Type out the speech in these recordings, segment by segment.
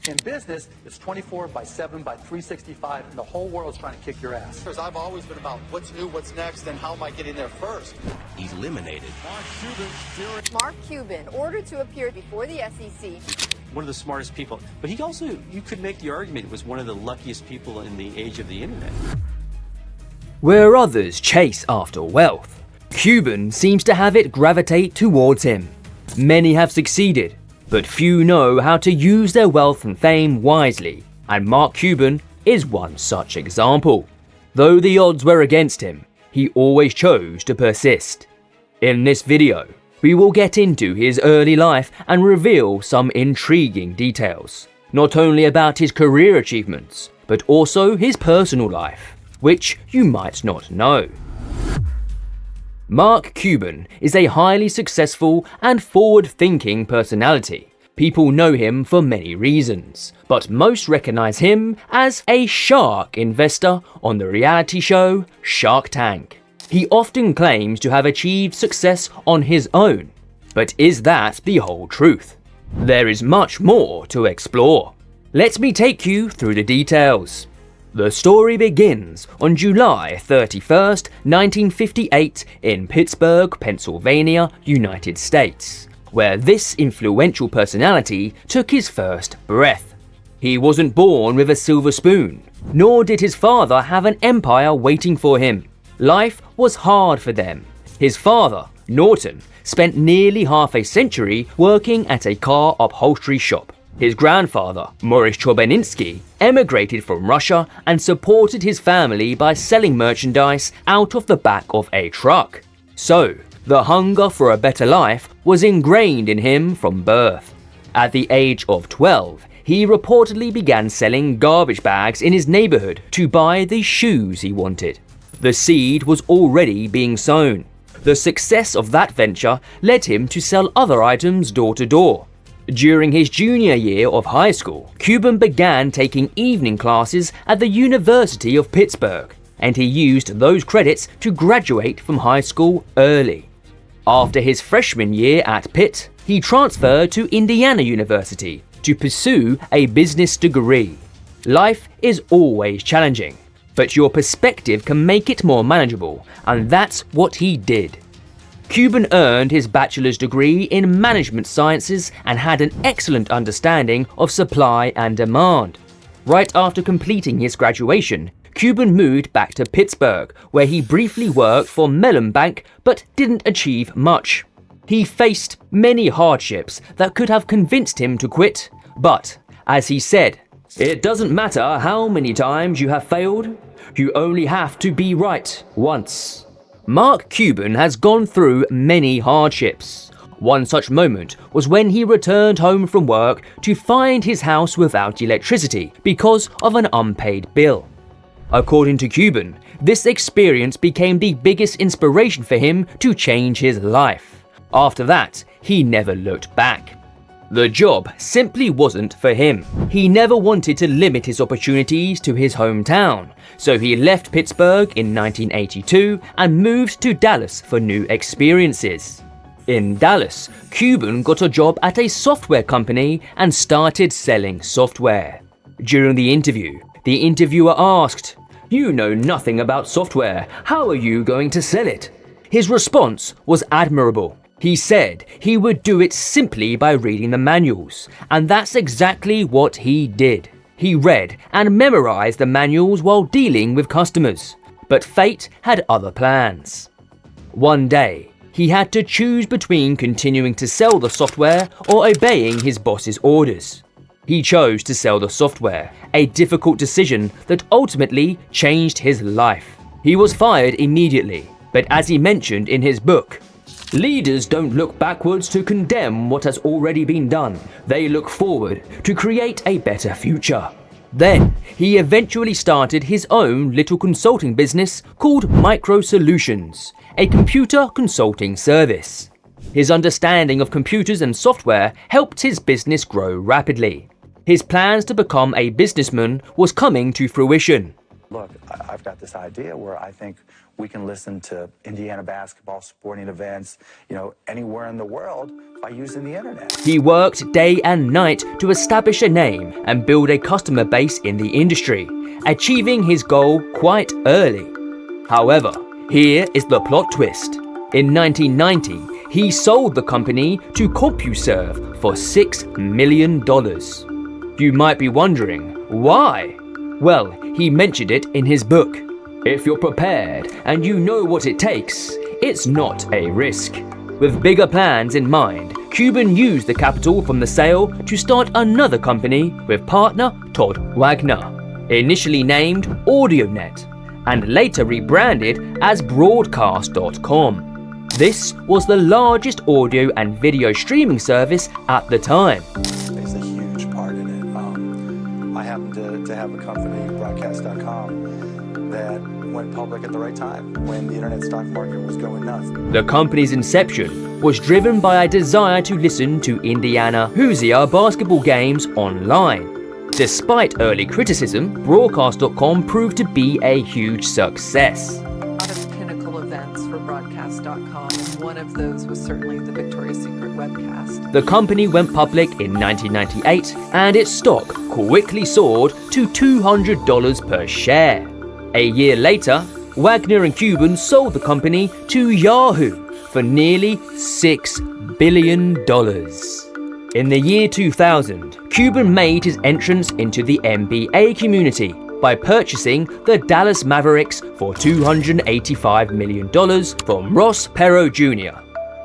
In business, it's 24 by 7 by 365, and the whole world's trying to kick your ass. I've always been about what's new, what's next, and how am I getting there first. Eliminated. Mark Cuban ordered to appear before the SEC. One of the smartest people, but he also, you could make the argument, was one of the luckiest people in the age of the internet. Where others chase after wealth, Cuban seems to have it gravitate towards him. Many have succeeded, but few know how to use their wealth and fame wisely, and Mark Cuban is one such example. Though the odds were against him, he always chose to persist. In this video, we will get into his early life and reveal some intriguing details, not only about his career achievements, but also his personal life, which you might not know. Mark Cuban is a highly successful and forward-thinking personality. People know him for many reasons, but most recognize him as a shark investor on the reality show Shark Tank. He often claims to have achieved success on his own, but is that the whole truth? There is much more to explore. Let me take you through the details. The story begins on July 31st, 1958 in Pittsburgh, Pennsylvania, United States, where this influential personality took his first breath. He wasn't born with a silver spoon, nor did his father have an empire waiting for him. Life was hard for them. His father, Norton, spent nearly half a century working at a car upholstery shop. His grandfather, Morris Chobaninsky, emigrated from Russia and supported his family by selling merchandise out of the back of a truck. So, the hunger for a better life was ingrained in him from birth. At the age of 12, he reportedly began selling garbage bags in his neighborhood to buy the shoes he wanted. The seed was already being sown. The success of that venture led him to sell other items door to door. During his junior year of high school, Cuban began taking evening classes at the University of Pittsburgh, and he used those credits to graduate from high school early. After his freshman year at Pitt, he transferred to Indiana University to pursue a business degree. Life is always challenging, but your perspective can make it more manageable, and that's what he did. Cuban earned his bachelor's degree in management sciences and had an excellent understanding of supply and demand. Right after completing his graduation, Cuban moved back to Pittsburgh, where he briefly worked for Mellon Bank but didn't achieve much. He faced many hardships that could have convinced him to quit, but, as he said, "It doesn't matter how many times you have failed, you only have to be right once." Mark Cuban has gone through many hardships. One such moment was when he returned home from work to find his house without electricity because of an unpaid bill. According to Cuban, this experience became the biggest inspiration for him to change his life. After that, he never looked back. The job simply wasn't for him. He never wanted to limit his opportunities to his hometown, so he left Pittsburgh in 1982 and moved to Dallas for new experiences. In Dallas, Cuban got a job at a software company and started selling software. During the interviewer asked, "You know nothing about software, how are you going to sell it?" His response was admirable. He said he would do it simply by reading the manuals, and that's exactly what he did. He read and memorized the manuals while dealing with customers, but fate had other plans. One day, he had to choose between continuing to sell the software or obeying his boss's orders. He chose to sell the software, a difficult decision that ultimately changed his life. He was fired immediately, but as he mentioned in his book, "Leaders don't look backwards to condemn what has already been done. They look forward to create a better future." Then, he eventually started his own little consulting business called Micro Solutions, a computer consulting service. His understanding of computers and software helped his business grow rapidly. His plans to become a businessman was coming to fruition. Look, I've got this idea where I think we can listen to Indiana basketball, sporting events, anywhere in the world by using the internet. He worked day and night to establish a name and build a customer base in the industry, achieving his goal quite early. However, here is the plot twist. In 1990, he sold the company to CompuServe for $6 million. You might be wondering, why? Well, he mentioned it in his book. If you're prepared and you know what it takes, it's not a risk. With bigger plans in mind, Cuban used the capital from the sale to start another company with partner Todd Wagner, initially named AudioNet, and later rebranded as Broadcast.com. This was the largest audio and video streaming service at the time. Plays a huge part in it. I happen to have a company, Broadcast.com, that went public at the right time when the internet stock market was going nuts. The company's inception was driven by a desire to listen to Indiana Hoosier basketball games online. Despite early criticism, Broadcast.com proved to be a huge success. A lot of pinnacle events for Broadcast.com, and one of those was certainly the Victoria's Secret webcast. The company went public in 1998, and its stock quickly soared to $200 per share. A year later, Wagner and Cuban sold the company to Yahoo for nearly $6 billion. In the year 2000, Cuban made his entrance into the NBA community by purchasing the Dallas Mavericks for $285 million from Ross Perot Jr.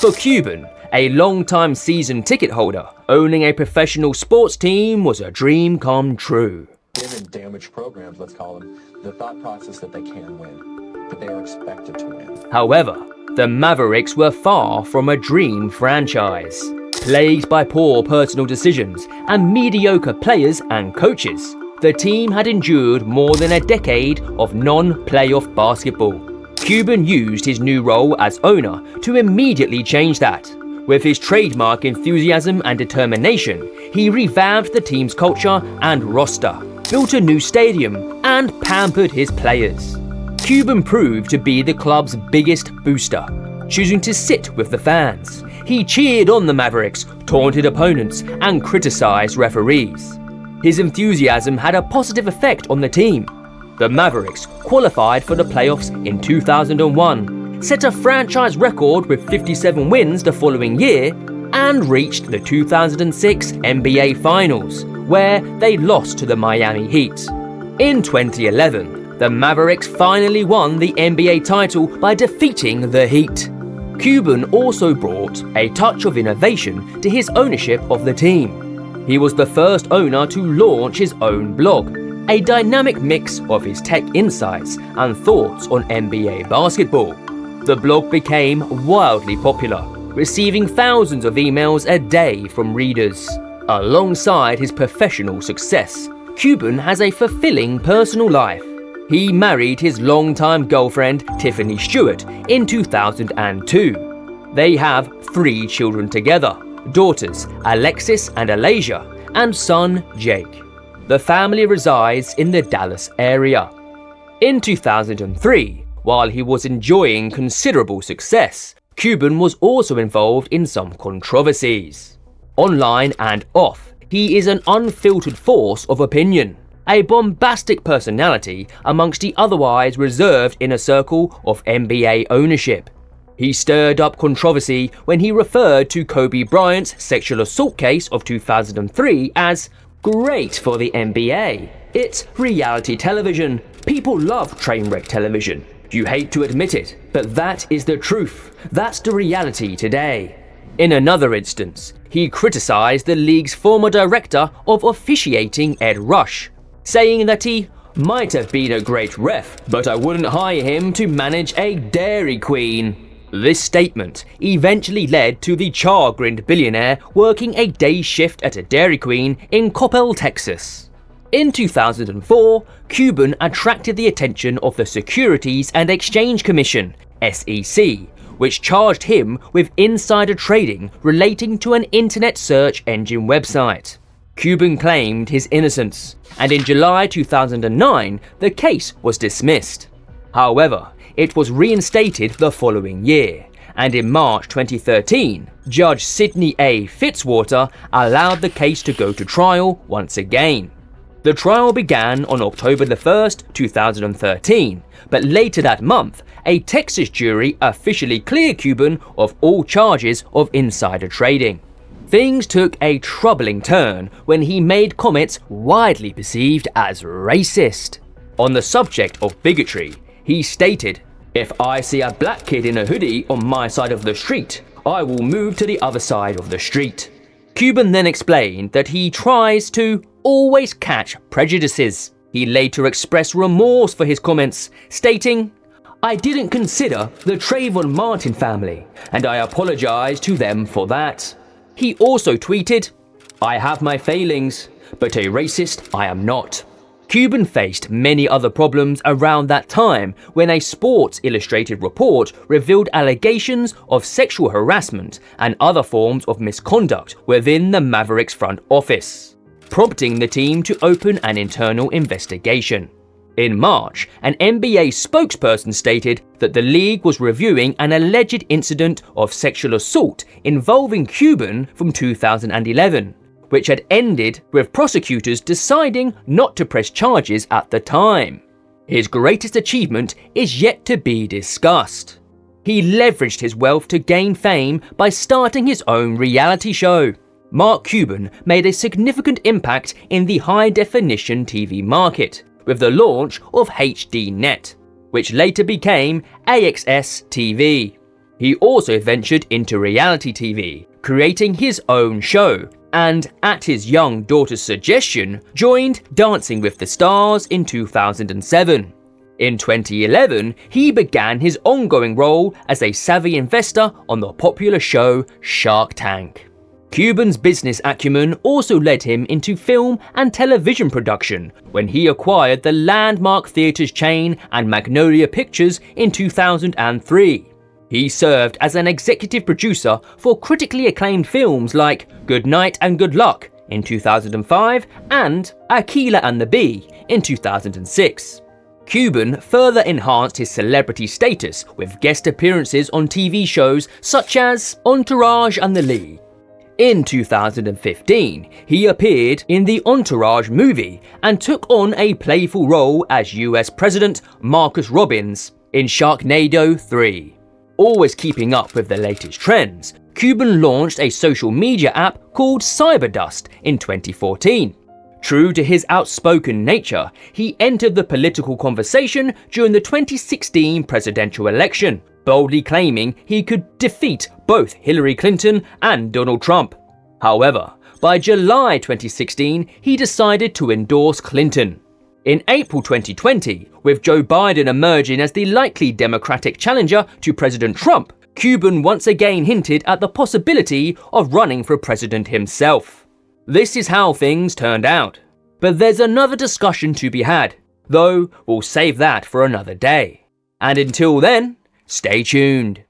For Cuban, a long-time season ticket holder, owning a professional sports team was a dream come true. In damaged programs, let's call them, the thought process that they can win, that they are expected to win. However, the Mavericks were far from a dream franchise. Plagued by poor personal decisions and mediocre players and coaches, the team had endured more than a decade of non-playoff basketball. Cuban used his new role as owner to immediately change that. With his trademark enthusiasm and determination, he revamped the team's culture and roster, built a new stadium, and pampered his players. Cuban proved to be the club's biggest booster, choosing to sit with the fans. He cheered on the Mavericks, taunted opponents, and criticized referees. His enthusiasm had a positive effect on the team. The Mavericks qualified for the playoffs in 2001, set a franchise record with 57 wins the following year, and reached the 2006 NBA Finals, where they lost to the Miami Heat. In 2011, the Mavericks finally won the NBA title by defeating the Heat. Cuban also brought a touch of innovation to his ownership of the team. He was the first owner to launch his own blog, a dynamic mix of his tech insights and thoughts on NBA basketball. The blog became wildly popular, receiving thousands of emails a day from readers. Alongside his professional success, Cuban has a fulfilling personal life. He married his longtime girlfriend, Tiffany Stewart, in 2002. They have 3 children together, daughters Alexis and Alasia, and son Jake. The family resides in the Dallas area. In 2003, while he was enjoying considerable success, Cuban was also involved in some controversies. Online and off, he is an unfiltered force of opinion, a bombastic personality amongst the otherwise reserved inner circle of NBA ownership. He stirred up controversy when he referred to Kobe Bryant's sexual assault case of 2003 as great for the NBA. It's reality television. People love trainwreck television. You hate to admit it, but that is the truth. That's the reality today. In another instance, he criticized the league's former director of officiating, Ed Rush, saying that he might have been a great ref, but I wouldn't hire him to manage a Dairy Queen. This statement eventually led to the chagrined billionaire working a day shift at a Dairy Queen in Coppell, Texas. In 2004, Cuban attracted the attention of the Securities and Exchange Commission, SEC, which charged him with insider trading relating to an internet search engine website. Cuban claimed his innocence, and in July 2009, the case was dismissed. However, it was reinstated the following year, and in March 2013, Judge Sidney A. Fitzwater allowed the case to go to trial once again. The trial began on October 1st, 2013, but later that month, a Texas jury officially cleared Cuban of all charges of insider trading. Things took a troubling turn when he made comments widely perceived as racist. On the subject of bigotry, he stated, "If I see a black kid in a hoodie on my side of the street, I will move to the other side of the street." Cuban then explained that he tries to always catch prejudices. He later expressed remorse for his comments, stating, "I didn't consider the Trayvon Martin family, and I apologize to them for that." He also tweeted, "I have my failings, but a racist I am not." Cuban faced many other problems around that time when a Sports Illustrated report revealed allegations of sexual harassment and other forms of misconduct within the Mavericks front office, prompting the team to open an internal investigation. In March, an NBA spokesperson stated that the league was reviewing an alleged incident of sexual assault involving Cuban from 2011, which had ended with prosecutors deciding not to press charges at the time. His greatest achievement is yet to be discussed. He leveraged his wealth to gain fame by starting his own reality show. Mark Cuban made a significant impact in the high-definition TV market, with the launch of HDNet, which later became AXS TV. He also ventured into reality TV, creating his own show, and at his young daughter's suggestion, joined Dancing with the Stars in 2007. In 2011, he began his ongoing role as a savvy investor on the popular show Shark Tank. Cuban's business acumen also led him into film and television production when he acquired the Landmark Theatres chain and Magnolia Pictures in 2003. He served as an executive producer for critically acclaimed films like Good Night and Good Luck in 2005 and Akeelah and the Bee in 2006. Cuban further enhanced his celebrity status with guest appearances on TV shows such as Entourage and The League. In 2015, he appeared in the Entourage movie and took on a playful role as US President Marcus Robbins in Sharknado 3. Always keeping up with the latest trends, Cuban launched a social media app called Cyberdust in 2014. True to his outspoken nature, he entered the political conversation during the 2016 presidential election, boldly claiming he could defeat both Hillary Clinton and Donald Trump. However, by July 2016, he decided to endorse Clinton. In April 2020, with Joe Biden emerging as the likely Democratic challenger to President Trump, Cuban once again hinted at the possibility of running for president himself. This is how things turned out. But there's another discussion to be had, though we'll save that for another day. And until then, stay tuned.